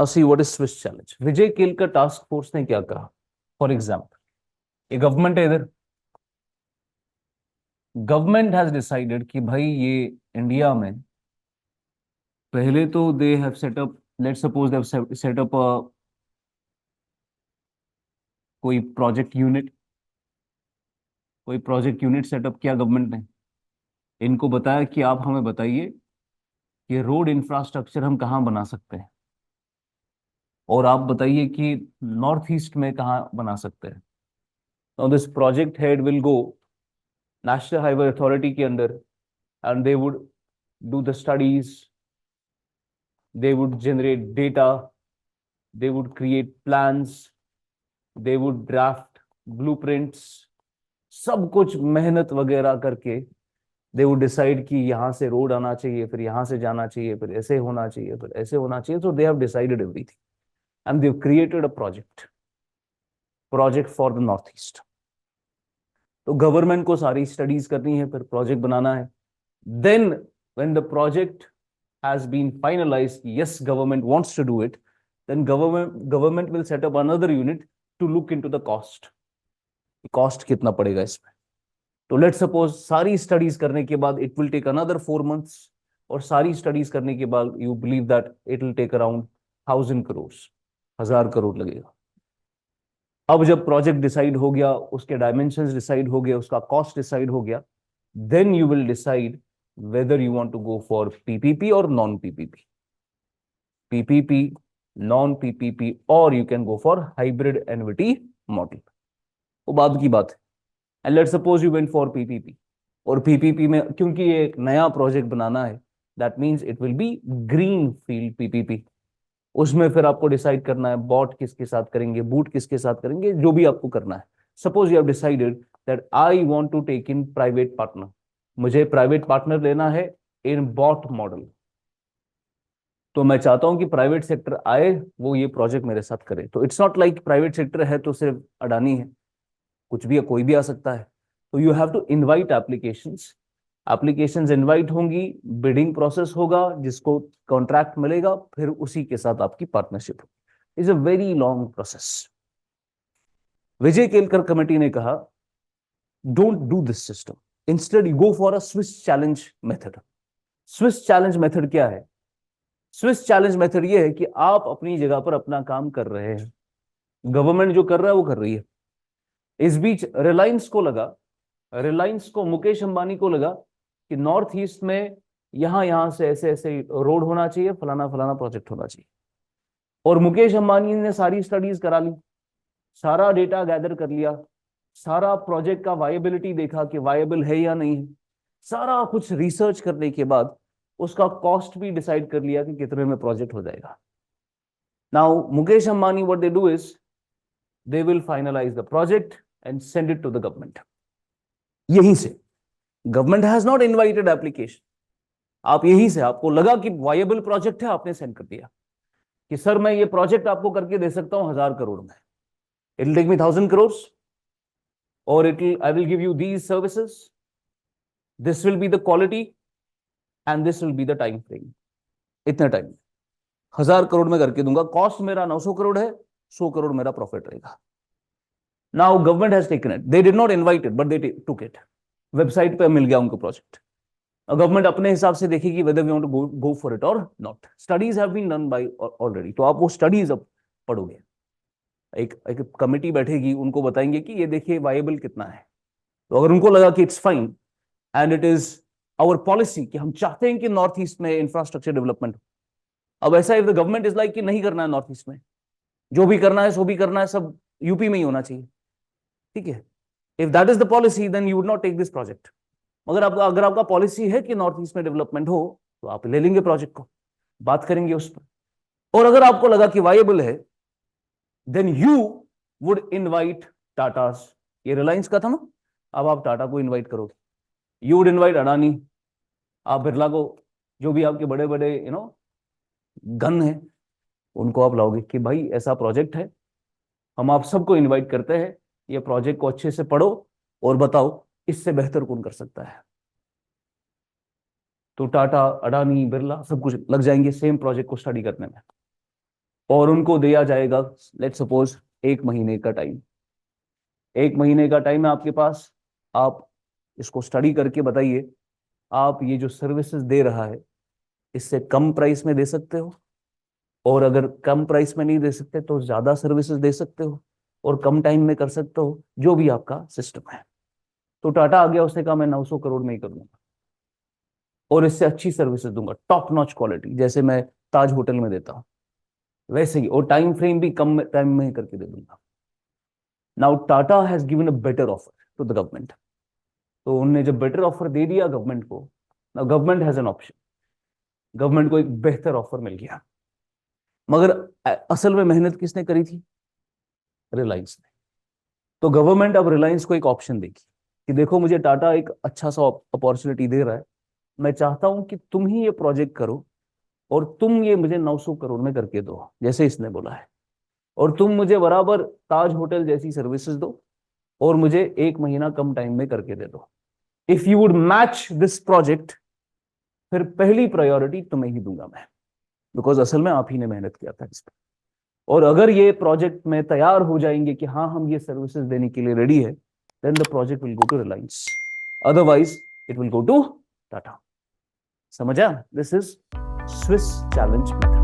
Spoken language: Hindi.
Now see what is Swiss challenge. Vijay Kelkar task force ने क्या कहा? फॉर एग्जाम्पल, ये गवर्नमेंट है इधर, गवर्नमेंट हैज डिसाइडेड कि भाई ये इंडिया में पहले तो they have setup, let's suppose they have setup कोई प्रोजेक्ट यूनिट, कोई प्रोजेक्ट यूनिट सेटअप किया गवर्नमेंट ने। इनको बताया कि आप हमें बताइए कि रोड इंफ्रास्ट्रक्चर हम कहाँ बना सकते हैं, और आप बताइए कि नॉर्थ ईस्ट में कहाँ बना सकते हैं। Now this project head will go national highway authority के अंदर, and they would do the studies, they would generate data, they would create plans, they would draft blueprints, सब कुछ मेहनत वगैरह करके they would decide कि यहाँ से रोड आना चाहिए, फिर यहाँ से जाना चाहिए, फिर ऐसे होना चाहिए, फिर ऐसे होना चाहिए। So they have decided everything and they've created a project for the northeast। तो गवर्नमेंट को सारी स्टडीज करनी है, फिर प्रोजेक्ट बनाना है। Then when the project has been finalized, yes, government wants to do it, then government will set up another unit to look into the cost कितना पड़ेगा इसमें। तो लेट सपोज सारी स्टडीज करने के बाद it will take another 4 months, और सारी स्टडीज करने के बाद you believe that it will take around 1000 crores, 1000 crore लगेगा। अब जब प्रोजेक्ट डिसाइड हो गया, उसके डायमेंशंस डिसाइड हो गए, उसका कॉस्ट डिसाइड हो गया, then you will decide whether you want to go for PPP or non-PPP, PPP, non-PPP, or you can go for hybrid annuity model। वो बाद की बात है। And let's suppose you went for PPP, और PPP में क्योंकि ये एक नया प्रोजेक्ट बनाना है, that means it will be green field PPP। उसमें फिर आपको डिसाइड करना है बॉट किसके साथ करेंगे, बूट किसके साथ करेंगे, जो भी आपको करना है। Suppose you have decided that I want to take in private partner, मुझे प्राइवेट पार्टनर लेना है इन बॉट मॉडल। तो मैं चाहता हूं कि प्राइवेट सेक्टर आए, वो ये प्रोजेक्ट मेरे साथ करे। तो it's not like private sector है तो सिर्फ अडानी है, कुछ भी कोई भी आ सकता है। तो you have to invite applications, applications invite होंगी, बिडिंग प्रोसेस होगा, जिसको कॉन्ट्रैक्ट मिलेगा, फिर उसी के साथ आपकी पार्टनरशिप होगी। Is a very long process. Vijay Kelkar committee ने कहा don't do this system, instead you go for a Swiss challenge method. Swiss challenge method क्या है? स्विस चैलेंज मेथड ये है कि आप अपनी जगह पर अपना काम कर रहे हैं, गवर्नमेंट जो कर रहा है वो कर रही है। इस बीच रिलायंस को मुकेश अंबानी को लगा कि नॉर्थ ईस्ट में यहां से ऐसे ऐसे रोड होना चाहिए, फलाना फलाना प्रोजेक्ट होना चाहिए। और मुकेश अंबानी ने सारी स्टडीज करा ली, सारा डेटा गैदर कर लिया, सारा प्रोजेक्ट का वायबिलिटी देखा कि वायबल है या नहीं है। सारा कुछ रिसर्च करने के बाद उसका कॉस्ट भी डिसाइड कर लिया कि कितने में प्रोजेक्ट हो जाएगा। Now Mukesh Ambani what they do is they will finalise the project and send it to the government. यहीं से government has not invited application, आप यहीं से आपको लगा कि वायबल प्रोजेक्ट है, आपने सेंड कर दिया कि सर मैं ये प्रोजेक्ट आपको करके दे सकता हूं 1000 करोड़ में, it will take me 1000 crores, और I will give you these services, this will be the quality and this will be the time frame. इतने टाइम 1000 करोड़ में करके दूंगा, कॉस्ट मेरा 900 करोड़ है, 100 करोड़ मेरा प्रॉफिट रहेगा। Now government has taken it, they did not invite it but they took it, website पे मिल गया उनको प्रोजेक्ट। गवर्नमेंट अपने हिसाब से देखेगी whether we want to go for it or not। Studies have been done by already, तो आप वो स्टडीज अब पढ़ोगे। एक कमिटी बैठेगी, उनको बताएंगे कि ये देखिए वायबल कितना है। तो अगर उनको लगा कि it's fine and it is our policy कि हम चाहते हैं कि नॉर्थ ईस्ट में इंफ्रास्ट्रक्चर डेवलपमेंट हो। अब ऐसा if the government is like कि नहीं करना है नॉर्थ ईस्ट में, जो भी करना है सो भी करना है, सब यूपी में ही होना चाहिए, ठीक है, if that is the policy then you would not take this project. अगर आपका पॉलिसी है कि नॉर्थ ईस्ट में डेवलपमेंट हो तो आप ले लेंगे प्रोजेक्ट को, बात करेंगे उस पर। और अगर आपको लगा कि वायबल है then you would invite Tatas, ये रिलायंस का था ना, अब आप टाटा को इनवाइट करोगे, यू वुड इनवाइट अडानी, आप बिरला को, जो भी आपके बड़े बड़े गन है उनको आप लाओगे कि भाई ऐसा प्रोजेक्ट है, हम आप सबको इनवाइट करते हैं, ये प्रोजेक्ट को अच्छे से पढ़ो और बताओ इससे बेहतर कौन कर सकता है। तो टाटा, अडानी, बिरला सब कुछ लग जाएंगे सेम प्रोजेक्ट को स्टडी करने में। और उनको दिया जाएगा लेट्स सपोज 1 महीने का टाइम। 1 महीने का टाइम है आपके पास, आप इसको स्टडी करके बताइए आप ये जो सर्विसेज दे रहा है इससे कम प्राइस में दे सकते हो, और अगर कम प्राइस में नहीं दे सकते तो ज्यादा सर्विसेज दे सकते हो, और कम टाइम में कर सकते हो, जो भी आपका सिस्टम है। तो टाटा आ गया, उसने कहा मैं 900 करोड़ में ही करूंगा और इससे अच्छी सर्विसेज दूंगा, टॉप नॉच क्वालिटी, जैसे मैं ताज होटल में देता हूं वैसे ही, और टाइम फ्रेम भी कम टाइम में ही करके दे दूंगा। Now Tata has given a better offer to the government. तो उनने जब बेटर ऑफर दे दिया गवर्नमेंट को, now government has an option, government को एक बेहतर ऑफर मिल गया। मगर असल में मेहनत किसने करी थी? रिलायंस ने। तो गवर्नमेंट अब रिलायंस को एक ऑप्शन देगी कि देखो मुझे टाटा एक अच्छा सा अपॉर्चुनिटी दे रहा है, मैं चाहता हूं कि तुम ही ये प्रोजेक्ट करो और तुम ये मुझे 900 करोड़ में करके दो जैसे इसने बोला है, और तुम मुझे बराबर ताज होटल जैसी सर्विसेज दो और मुझे 1 महीना कम टाइम में करके दे दो। If you would match this project, फिर पहली प्रायोरिटी तुम्हें ही दूंगा मैं, बिकॉज असल में आप ही ने मेहनत किया था इस पर। और अगर ये प्रोजेक्ट में तैयार हो जाएंगे कि हाँ हम ये सर्विसेज देने के लिए रेडी है, then the project will go to Reliance, otherwise it will go to Tata. समझा? This is Swiss challenge method.